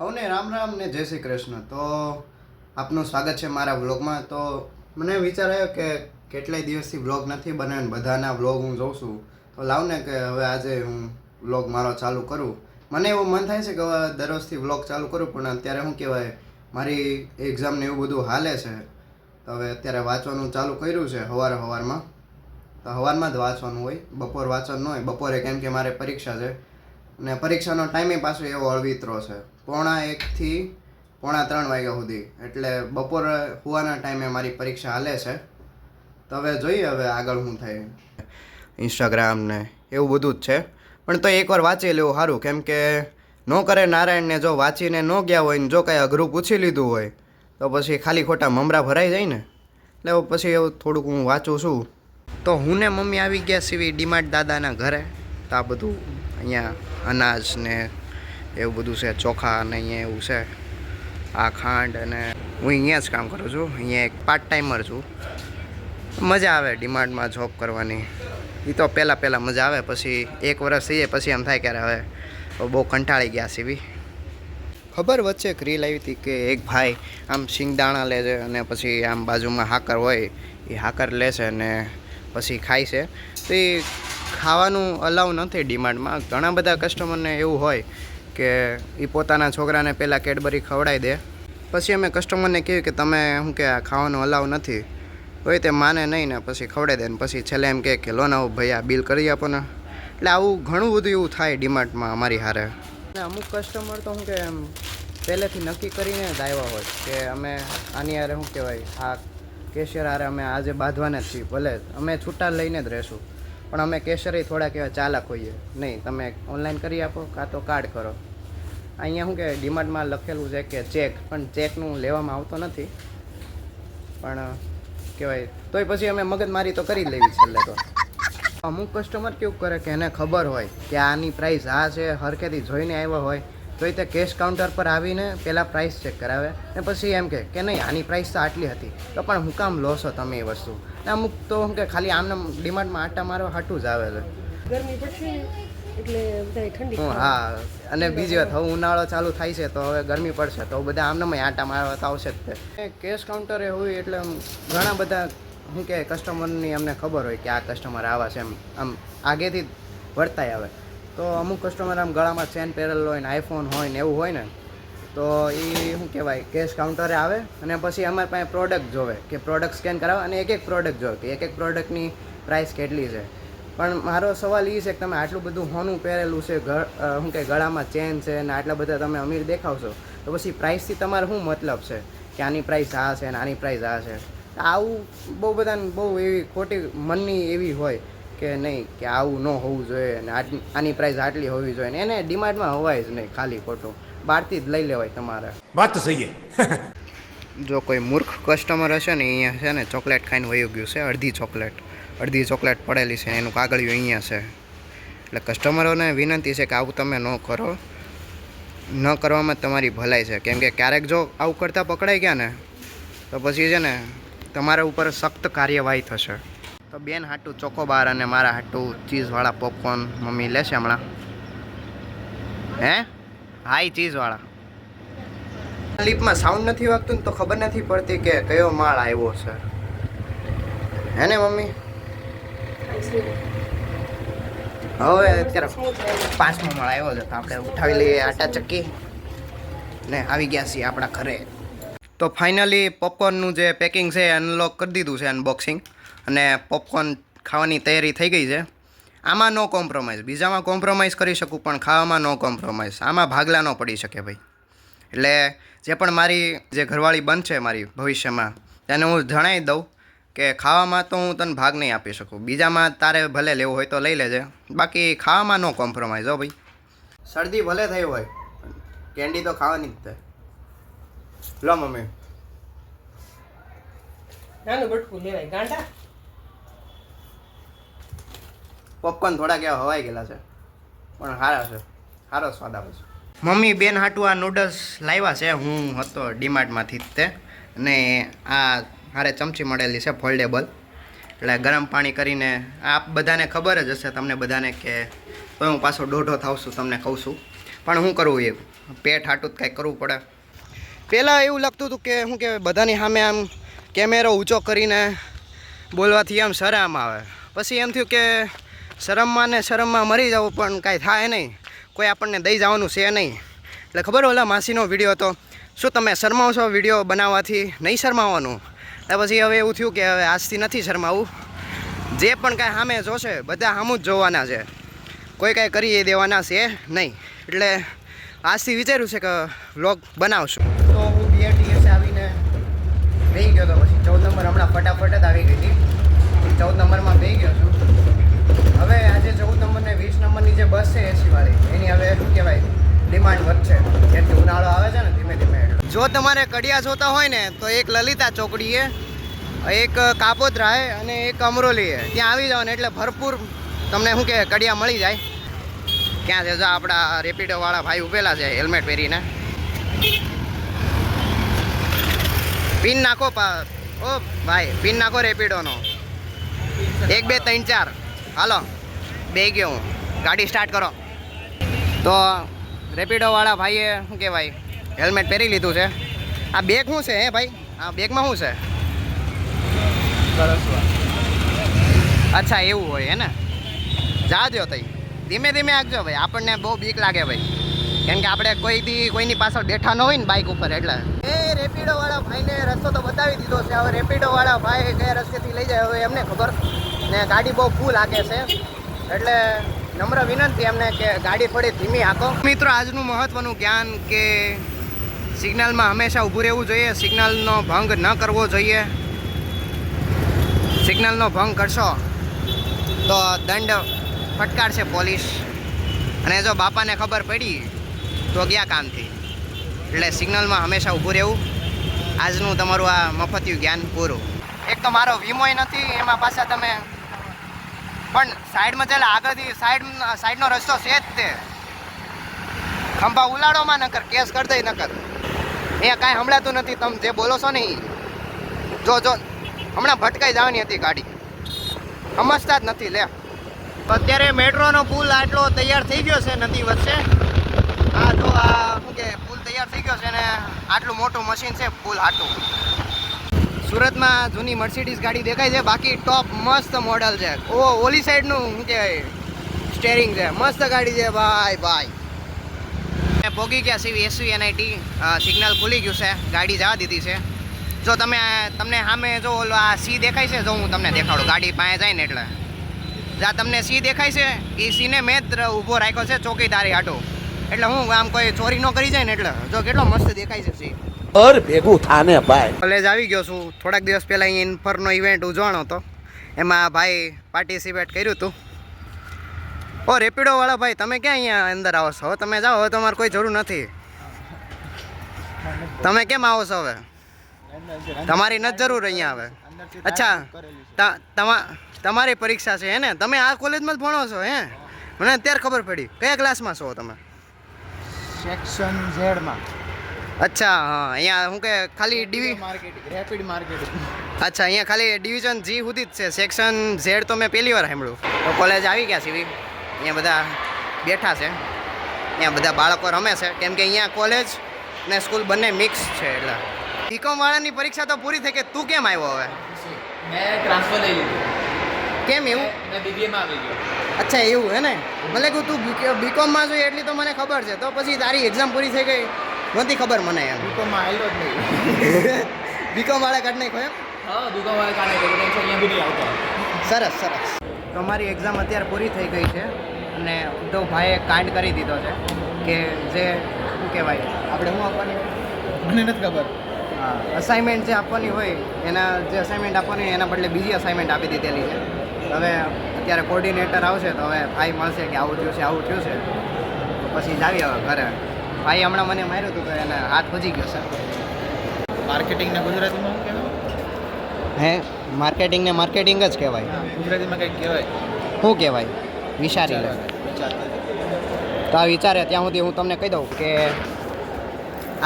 સૌને રામ રામ ને જય શ્રી કૃષ્ણ. તો આપનું સ્વાગત છે મારા વ્લોગમાં. તો મને વિચાર આવ્યો કે કેટલાય દિવસથી વ્લોગ નથી બનાવ્યો, બધાના વ્લોગ હું જોઉં છું, તો લાવ ને કે હવે આજે હું વ્લોગ મારો ચાલુ કરું. મને એવું મન થાય છે કે હવે દરરોજથી વ્લોગ ચાલુ કરું, પણ અત્યારે શું કહેવાય, મારી એક્ઝામ ને એવું બધું હાલે છે. તો હવે અત્યારે વાંચવાનું ચાલુ કર્યું છે સવારમાં. તો સવારમાં જ વાંચવાનું હોય, બપોર વાંચવાનું ન હોય. બપોરે કેમ કે મારે પરીક્ષા છે, અને પરીક્ષાનો ટાઈમે પાછો એવો અળવિતરો છે, 1:30 થી 3:30 વાગ્યા સુધી. એટલે બપોરે સુવાના ટાઈમે મારી પરીક્ષા હાલે છે. તો હવે જોઈએ હવે આગળ શું થાય. ઇન્સ્ટાગ્રામ ને એવું બધું જ છે, પણ તો એકવાર વાંચી લેવું સારું. કેમ કે ન કરે નારાયણને જો વાંચીને ન ગયા હોય ને જો કાંઈ અઘરું પૂછી લીધું હોય તો પછી ખાલી ખોટા મમરા ભરાઈ જાય ને. એટલે પછી એવું થોડુંક હું વાંચું છું. તો હું ને મમ્મી આવી ગયા સીવી ડીમાર્ટ દાદાના ઘરે. તો આ બધું અહીંયા અનાજ ને એવું બધું છે, ચોખા અને અહીંયા એવું છે, આ ખાંડ. અને હું અહીંયા જ કામ કરું છું, અહીંયા એક પાર્ટ ટાઈમર છું. મજા આવે ડીમાર્ટમાં જોબ કરવાની. એ તો પહેલાં મજા આવે, પછી 1 વર્ષ થઈ જાય પછી એમ થાય કે હવે બહુ કંટાળી ગયા સીવી. ખબર વચ્ચે એક રીલ આવી હતી કે એક ભાઈ આમ શિંગદાણા લે છે અને પછી આમ બાજુમાં હાકર હોય એ હાકર લે છે અને પછી ખાય છે. તો એ ખાવાનું અલાઉ નથી ડીમાર્ટમાં. ઘણા બધા કસ્ટમરને એવું હોય કે એ પોતાના છોકરાને પહેલાં કેડબરી ખવડાવી દે, પછી અમે કસ્ટમરને કહીએ કે તમે શું કે આ ખાવાનું અલાઉ નથી, તો તે માને નહીં ને પછી ખવડાવી દે ને પછી છેલ્લે એમ કહે કે લો ને ભાઈ આ બિલ કરી આપો ને. એટલે આવું ઘણું બધું એવું થાય ડીમાર્ટમાં અમારી હારે. અને અમુક કસ્ટમર તો શું કે એમ પહેલેથી નક્કી કરીને જ આવ્યા હોય કે અમે આની હારે શું કહેવાય, આ કેશિયર હારે અમે આજે બાંધવાના જ છીએ, ભલે અમે છૂટા લઈને જ રહેશું, પણ અમે કેશિયર થોડા કહેવાય ચાલાક હોઈએ નહીં. તમે ઓનલાઈન કરી આપો કાં તો કાર્ડ કરો. અહીંયા શું કે ડીમાર્ટમાં લખેલું છે કે ચેક, પણ ચેકનું લેવામાં આવતો નથી. પણ કહેવાય તોય પછી અમે મગજમારી તો કરી જ લેવી છેલ્લે. તો અમુક કસ્ટમર કેવું કરે કે એને ખબર હોય કે આની પ્રાઇસ આ છે, હરખેથી જોઈને આવ્યા હોય તો એ તે કેશ કાઉન્ટર પર આવીને પહેલાં પ્રાઇસ ચેક કરાવે ને પછી એમ કે નહીં આની પ્રાઇસ તો આટલી હતી. તો પણ હું કામ લો છો તમે એ વસ્તુ? ને અમુક તો શું કે ખાલી આમને ડીમાર્ટમાં આટા મારવા હાટું જ આવે છે. ગરમી પડશે એટલે બધા ઠંડી. હા, અને બીજી વાત હવે ઉનાળો ચાલુ થાય છે તો હવે ગરમી પડશે તો બધા આમને આટા મારવા તો આવશે જ તે. કેશ કાઉન્ટરે હોય એટલે ઘણા બધા શું કે કસ્ટમરની અમને ખબર હોય કે આ કસ્ટમર આવા છે, એમ આમ આગેથી વર્તાય આવે. તો અમુક કસ્ટમર આમ ગળામાં ચેન પહેરેલો હોય ને આઈફોન હોય ને એવું હોય ને, તો એ શું કહેવાય કેશ કાઉન્ટરે આવે અને પછી અમારી પાસે પ્રોડક્ટ જોવે કે પ્રોડક્ટ સ્કેન કરાવે અને એક પ્રોડક્ટ જોવે કે એક પ્રોડક્ટની પ્રાઇસ કેટલી છે. પણ મારો સવાલ એ છે કે તમે આટલું બધું હોનું પહેરેલું છે, શું કે ગળામાં ચેન છે અને આટલા બધા તમે અમીર દેખાવશો, તો પછી પ્રાઇસથી તમારે શું મતલબ છે કે આની પ્રાઇસ આ છે અને આની પ્રાઇસ આ છે? આવું બહુ બધાને બહુ એવી ખોટી મનની એવી હોય કે નહીં કે આવું ન હોવું જોઈએ ને આની પ્રાઇસ આટલી હોવી જોઈએ ને. એને ડિમાન્ડમાં હોવાય જ નહીં, ખાલી ખોટું બહારથી જ લઈ લેવાય તમારે. વાત તો સહી છે. જો કોઈ મૂર્ખ કસ્ટમર હશે ને અહીંયા છે ને ચોકલેટ ખાઈને વયું ગયું છે, અડધી ચોકલેટ પડેલી છે, એનું કાગળિયું અહીંયા છે. એટલે કસ્ટમરોને વિનંતી છે કે આવું તમે ન કરો, ન કરવામાં તમારી ભલાઈ છે. કેમ કે ક્યારેક જો આવું કરતાં પકડાઈ ગયા ને તો પછી છે ને તમારા ઉપર સખ્ત કાર્યવાહી થશે. તો બેન હાટું ચોકોબાર અને મારા હાટું ચીઝવાળા પોપકોર્ન મમ્મી લેશે હમણાં. હે હાઈ ચીઝવાળા. લિપમાં સાઉન્ડ નથી વાગતું ને તો ખબર નથી પડતી કે કયો માળ આવ્યો છે. હે ને મમ્મી? હવે અત્યારે 5મો માળ આવ્યો છે તો આપણે ઉઠાવી લઈએ આટા ચક્કી ને આવી ગયા છીએ આપણા ઘરે. તો ફાઇનલી પોપકોર્નનું જે પેકિંગ છે અનલોક કરી દીધું છે, અનબોક્સિંગ, અને પોપકોર્ન ખાવાની તૈયારી થઈ ગઈ છે. આમાં નો કોમ્પ્રોમાઇઝ, બીજામાં કોમ્પ્રોમાઇઝ કરી શકું પણ ખાવામાં નો કોમ્પ્રોમાઇઝ. આમાં ભાગલા ન પડી શકે ભાઈ. એટલે જે પણ મારી જે ઘરવાળી બનશે મારી ભવિષ્યમાં તેને હું જણાવી દઉં કે ખાવામાં તો હું તને ભાગ નહીં આપી શકું, બીજામાં તારે ભલે લેવું હોય તો લઈ લેજે, બાકી ખાવામાં નો કોમ્પ્રોમાઇઝ હો ભાઈ. શરદી ભલે થઈ હોય કેન્ડી તો ખાવાની જ તે. લો મમ્મી નાનું બટકું લેવાય ગાંડા. પોપકોર્ન થોડા કેવા હવાઈ ગયેલા છે પણ સારા છે, સારો સ્વાદ આવે છે. મમ્મી બેન હાટું આ નૂડલ્સ લાવ્યા છે, હું હતો ડીમાર્ટમાંથી જ તે, અને આ હારે ચમચી મળેલી છે ફોલ્ડેબલ. એટલે ગરમ પાણી કરીને, આપ બધાને ખબર જ હશે તમને બધાને કે તો હું પાછો દોઢો થાવ છું તમને કહું છું, પણ શું કરવું એ પેટ હાટું જ કાંઈક કરવું પડે. પહેલાં એવું લાગતું હતું કે શું કહેવાય બધાની સામે આમ કેમેરો ઊંચો કરીને બોલવાથી આમ શરમ આવે. પછી એમ થયું કે શરમમાં મરી જવું પણ કાંઈ થાય નહીં, કોઈ આપણને દઈ જવાનું છે નહીં. એટલે ખબર ઓલા માસીનો વિડીયો હતો, શું તમે શરમાવશો વિડીયો બનાવવાથી? નહીં શરમાવાનું. એટલે પછી હવે એવું થયું કે હવે આજથી નથી શરમાવું. જે પણ કાંઈ સામે જોશે બધા સામું જ જોવાના છે, કોઈ કાંઈ કરી દેવાના છે નહીં. એટલે આજથી વિચાર્યું છે કે વ્લોગ બનાવશું. તો હું BRTS આવીને બેસી ગયો હતો. પછી 14 નંબર હમણાં ફટાફટ જ આવી ગઈ હતી. 14 નંબરમાં બેસી ગયો છું. હવે આજે 14 નંબર ને 20 નંબરની જે બસ છે AC વાળી, એની હવે શું કહેવાય ડિમાન્ડ વધશે. જેમ કે ઉનાળો આવે છે ને ધીમે ધીમે. જો તમારે કડિયા જોતા હોય ને તો એક લલિતા ચોકડીએ, એક કાપોદ્રાએ અને એક અમરોલીએ ત્યાં આવી જાઓ ને એટલે ભરપૂર તમને શું કે કડિયા મળી જાય. ક્યાં છે? જો આપણા રેપિડોવાળા ભાઈ ઉભેલા છે હેલ્મેટ પહેરીને. પિન નાખો ઓ ભાઈ, પિન નાખો રેપિડોનો. 1 2 3 4 હાલો બે ગયો હું. ગાડી સ્ટાર્ટ કરો. તો રેપિડોવાળા ભાઈએ શું કહેવાય હેલ્મેટ પહેરી લીધું છે. આ બેગ શું છે હે ભાઈ? આ બેગમાં શું છે? અચ્છા એવું હોય હે ને? જા દો તઈ, ધીમે ધીમે આગજો ભાઈ. આપણને બહુ બીક લાગે ભાઈ, કેમ કે આપણે કોઈની પાછળ બેઠા ન હોય ને બાઇક ઉપર. એટલે એ રેપિડોવાળા ભાઈને રસ્તો તો બતાવી દીધો છે. હવે રેપિડોવાળા ભાઈ કયા રસ્તેથી લઈ જાય હવે એમને ખબર. ને ગાડી બહુ ફૂલ હાકે છે, એટલે નમ્ર વિનંતી એમને કે ગાડી થોડી ધીમી હાકો. મિત્રો, આજનું મહત્વનું જ્ઞાન કે સિગ્નલમાં હંમેશા ઊભું રહેવું જોઈએ, સિગ્નલનો ભંગ ન કરવો જોઈએ. સિગ્નલનો ભંગ કરશો તો દંડ ફટકારશે પોલીસ, અને જો બાપાને ખબર પડી તો ગયા કામથી. એટલે સિગ્નલમાં હંમેશા ઊભું રહેવું. આજનું તમારું આ મફતિયું જ્ઞાન પૂરું. એક તો મારો વીમોય નથી, એમાં પાછા તમે પણ સાઈડમાં ચાલે આગળથી સાઈડનો રસ્તો છે જ તે. ખંભા ઉલાડોમાં નકર કેસ કરી દઈ નકર. અહીંયા કાંઈ સંભળાતું નથી, તમે જે બોલો છો ને જો હમણાં ભટકાઈ જવાની હતી ગાડી, સમજતા જ નથી. લે અત્યારે મેટ્રોનો પુલ આટલો તૈયાર થઈ ગયો છે નદી વચ્ચે. આ જો આ શું કે પુલ તૈયાર થઈ ગયો છે ને આટલું મોટું મશીન છે પુલ હાટું. સુરતમાં જૂની મર્સિડીઝ ગાડી દેખાય છે, બાકી ટોપ મસ્ત મોડલ છે. ઓલી સાઈડનું શું કહેવાય સ્ટેરિંગ છે, મસ્ત ગાડી છે ભાઈ. પોગી ગયા સીવી SVNIT, સિગ્નલ ખુલી ગયું છે, ગાડી જવા દીધી છે. જો તમને સામે જો ઓલો આ સી દેખાય છે, જો હું તમને દેખાડું ગાડી પાસે જાય ને એટલે જ્યાં તમને સી દેખાય છે એ સીને મેં જ ઊભો રાખ્યો છે ચોકીદારી હાટો. એટલે હું આમ કોઈ ચોરી ન કરી જાય ને એટલે જો કેટલો મસ્ત દેખાય છે સી. ભેગું થાને ભાઈ. કોલેજ આવી ગયો છું. થોડાક દિવસ પહેલાં અહીં ઇન્ફરનો ઇવેન્ટ ઉજવણો હતો, એમાં ભાઈ પાર્ટિસિપેટ કર્યું હતું. ઓ રેપિડોવાળા ભાઈ, તમે ક્યાં અહીંયા અંદર આવો છો? તમે જાઓ, હવે તમારે કોઈ જરૂર નથી. તમે કેમ આવો છો હવે? તમારી નથી જરૂર અહીંયા આવે. અચ્છા, તમારી પરીક્ષા છે હે ને? તમે આ કોલેજમાં જ ભણો છો હે? મને અત્યારે ખબર પડી. કયા ક્લાસમાં છો તમે? સેક્શન Z માં. અચ્છા, હા. અહીંયા શું કે ખાલી રેપિડ માર્કેટિંગ. અચ્છા, અહીંયા ખાલી ડિવિઝન G સુધી જ છે, સેક્શન Z તો મેં પહેલી વાર સાંભળ્યું. તો કોલેજ આવી ગયા સીવી, અહીંયા બધા બેઠા છે, અહીંયા બધા બાળકો રમે છે, કેમ કે અહીંયા કોલેજ ને સ્કૂલ બંને મિક્સ છે. એટલે બીકોમ વાળાની પરીક્ષા તો પૂરી થઈ ગઈ. તું કેમ આવ્યો હવે? મેં ટ્રાન્સફર લઈ લીધું. કેમ એવું? મેં BBA માં આવી ગયો. અચ્છા એવું હે ને? મને કહું તું બીકોમમાં જોઈએ એટલી તો મને ખબર છે, તો પછી તારી એક્ઝામ પૂરી થઈ ગઈ નહોતી ખબર મને એમ. BCom માં આવ્યો જ નહીં. બીકોમ વાળા કાઢ નાખ્યો એમ? હા, BCom વાળા કાઢે તો અહીંયા બી નહીં આવતો. સરસ. તો અમારી એક્ઝામ અત્યારે પૂરી થઈ ગઈ છે, અને ઉદ્ધવ ભાઈએ કાંડ કરી દીધો છે કે જે શું કહેવાય આપણે શું આપવાની મને નથી ખબર. હા, અસાઇનમેન્ટ જે આપવાની હોય એના જે અસાઇનમેન્ટ આપવાની હોય એના બદલે બીજી અસાઇનમેન્ટ આપી દીધેલી છે. હવે અત્યારે કોર્ડિનેટર આવશે તો હવે ભાઈ મળશે કે આવું થયું છે તો પછી જ આવી હવે ઘરે. ભાઈ હમણાં મને માર્યું હતું તો એને હાથ ભજી ગયો છે. માર્કેટિંગને ગુજરાતીમાં શું કહેવાય? હે, માર્કેટિંગને માર્કેટિંગ જ કહેવાય. ગુજરાતીમાં કંઈક કહેવાય. શું કહેવાય? વિચારી લે. તો આ વિચારે ત્યાં સુધી હું તમને કહી દઉં કે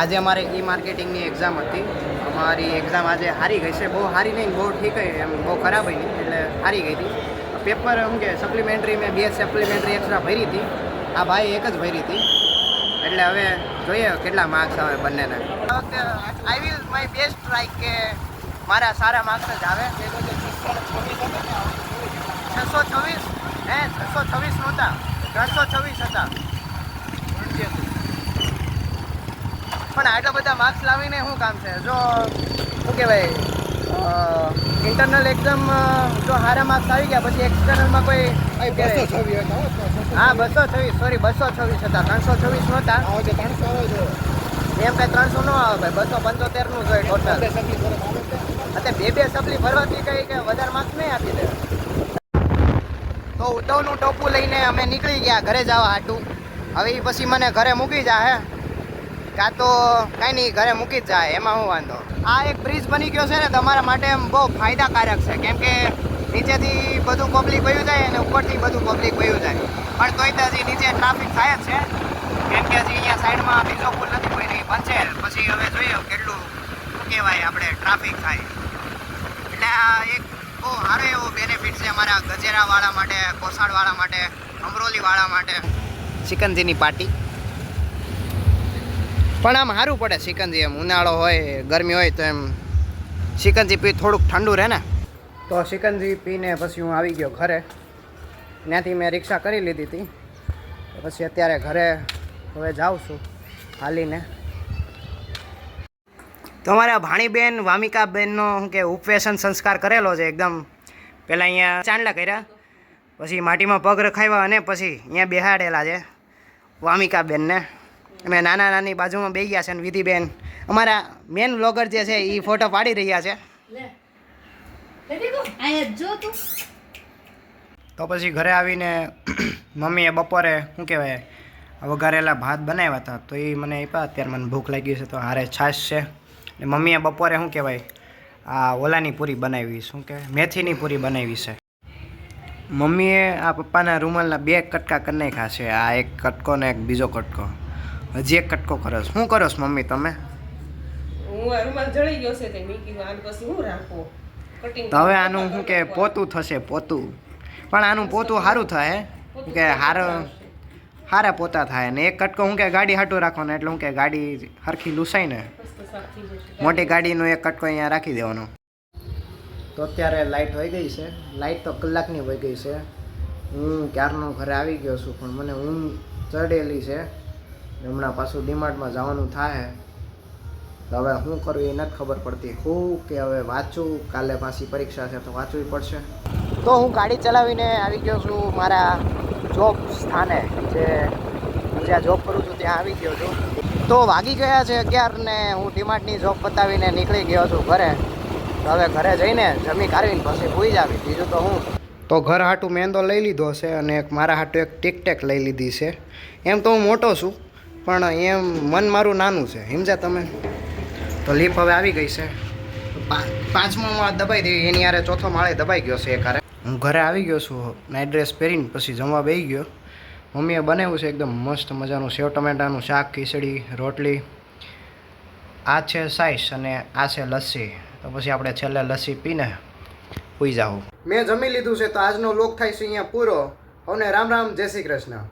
આજે અમારે માર્કેટિંગની એક્ઝામ હતી. અમારી એક્ઝામ આજે હારી ગઈ છે. બહુ હારી નહીં, બહુ ઠીક એમ, બહુ ખરાબ નહીં, એટલે હારી ગઈ હતી. પેપર શું કે સપ્લિમેન્ટરી મેં 2 સપ્લિમેન્ટરી એક્સ્ટ્રા ભરી હતી. આ ભાઈ એક જ ભરી હતી. એટલે હવે જોઈએ કેટલા માર્ક્સ આવે બંનેના. I will my best try કે મારા સારા માર્ક્સ જ આવે. 626 હે 626 નહોતા, 326 હતા. પણ આટલા બધા માર્ક્સ લાવીને શું કામ છે? જો શું કહેવાય, ઇન્ટરનલ એક્ઝામ જો સારા માર્ક્સ આવી ગયા પછી એક્સટર્નલમાં કોઈ હા 226 સોરી 226 હતા, 326 નહોતા. એમ કંઈ 300 ન આવે ભાઈ, 275નું જોઈએ ટોટલ. અત્યારે બે સપ્લી ભરવાથી કંઈ કે વધારે માર્ક્સ નહીં આપી દે. તો ઉદ્ધવનું ટોપું લઈને અમે નીકળી ગયા ઘરે જવા હાટું. હવે એ પછી મને ઘરે મૂકી જાય કાં તો કાંઈ નહીં, ઘરે મૂકી જ જાય, એમાં હું વાંધો. આ એક બ્રિજ બની ગયો છે ને તમારા માટે એમ બહુ ફાયદાકારક છે, કેમ કે નીચેથી બધું પબ્લિક વયું જાય અને ઉપરથી બધું પબ્લિક વયું જાય. પણ તોય તો હજી નીચે ટ્રાફિક થાય જ છે, કેમ કે હજી અહીંયા સાઈડમાં બીજો પુલ નથી કોઈ નહીં બનશે. પછી હવે જોઈએ કેટલું શું કહેવાય આપણે ટ્રાફિક થાય. એટલે આ એક બહુ સારો એવો બેનિફિટ છે અમારા ગજેરાવાળા માટે, કોસાડવાળા માટે, અમરોલીવાળા માટે. સિકંદજીની પાર્ટી પણ આમ સારું પડે સિકંજી, એમ ઉનાળો હોય ગરમી હોય તો એમ સિકંજી પી થોડુંક ઠંડુ રહે ને. તો સિકંજી પીને પછી હું આવી ગયો ઘરે. ત્યાંથી મેં રિક્ષા કરી લીધી હતી, પછી અત્યારે ઘરે હવે જાઉં છું હાલીને. તો અમારા ભાણીબેન વામિકાબેનનો શું કે ઉપવેશન સંસ્કાર કરેલો છે એકદમ. પહેલાં અહીંયા ચાંદલા કર્યા, પછી માટીમાં પગ રખાવ્યા અને પછી અહીંયા બેહાડેલા છે વામિકાબેનને. અને નાના નાની બાજુમાં બેસી ગયા છે અને વિધિબેન અમારા મેન વ્લોગર જે છે એ ફોટો પાડી રહ્યા છે. તો પછી ઘરે આવીને મમ્મીએ બપોરે શું કહેવાય વઘારેલા ભાત બનાવ્યા હતા, તો એ મને આપ્યા. અત્યારે મને ભૂખ લાગી છે તો હારે છાશ છે. ને મમ્મીએ બપોરે શું કહેવાય આ ઓલાની પૂરી બનાવી, શું કહેવાય મેથીની પૂરી બનાવી છે. મમ્મીએ આ પપ્પાના રૂમાલના 2 કટકા કરી નાખ્યા છે, આ એક કટકો ને એક બીજો કટકો. હજી એક કટકો કરો. શું કરો છો મમ્મી તમે? હું આ રૂમાલ જળી ગયો છે તે મેં કીધું આને પછી હું રાખો કટિંગ. તો હવે આનું શું કે પોતું થશે, પોતું. પણ આનું પોતું સારું થાય કે સારા પોતા થાય. ને એક કટકો શું કે ગાડી હાટું રાખવાનો, એટલે શું કે ગાડી હરખી લૂસાય ને. મોટી ગાડીનો એક કટકો અહીંયા રાખી દેવાનો. તો અત્યારે લાઇટ વહી ગઈ છે. લાઇટ તો કલાકની વહી ગઈ છે. હું ક્યારનો ઘરે આવી ગયો છું, પણ મને ઊંઘ ચડેલી છે. હમણાં પાછું ડીમાર્ટમાં જવાનું થાય, તો હવે શું કરવું એ નથી ખબર પડતી. શું કે હવે વાંચું, કાલે પાછી પરીક્ષા છે તો વાંચવું પડશે. તો હું ગાડી ચલાવીને આવી ગયો છું મારા જોબ સ્થાને, જે હું જ્યાં જોબ કરું છું ત્યાં આવી ગયો છું. તો વાગી ગયા છે 11 ને હું ડીમાર્ટની જોબ પતાવીને નીકળી ગયો છું ઘરે. તો હવે ઘરે જઈને જમી કાઢવીને પછી ભૂઈ જ આવી, બીજું તો હું. તો ઘર હાટું મેંદો લઈ લીધો છે અને એક મારા હાટું એક ટીકટેક લઈ લીધી છે. એમ તો હું મોટો છું, પણ એમ મન મારું નાનું છે, સમજ્યા તમે? તો લીપ હવે આવી ગઈ છે, 5મો માળ દબાઈ દેવી, એની યારે 4થો માળે દબાઈ ગયો છે એક હારે. હું ઘરે આવી ગયો છું નાઇટ ડ્રેસ પહેરીને, પછી જમવા બેસી ગયો. મમ્મીએ બનાવ્યું છે એકદમ મસ્ત મજાનું સેવ ટમેટાનું શાક, ખીચડી, રોટલી. આ છે સાઈસ અને આ છે લસ્સી. તો પછી આપણે છેલ્લે લસ્સી પીને સૂઈ જાઓ. મેં જમી લીધું છે, તો આજનો વ્લોગ થાય છે અહીંયા પૂરો. હવે રામ રામ, જય શ્રી કૃષ્ણ.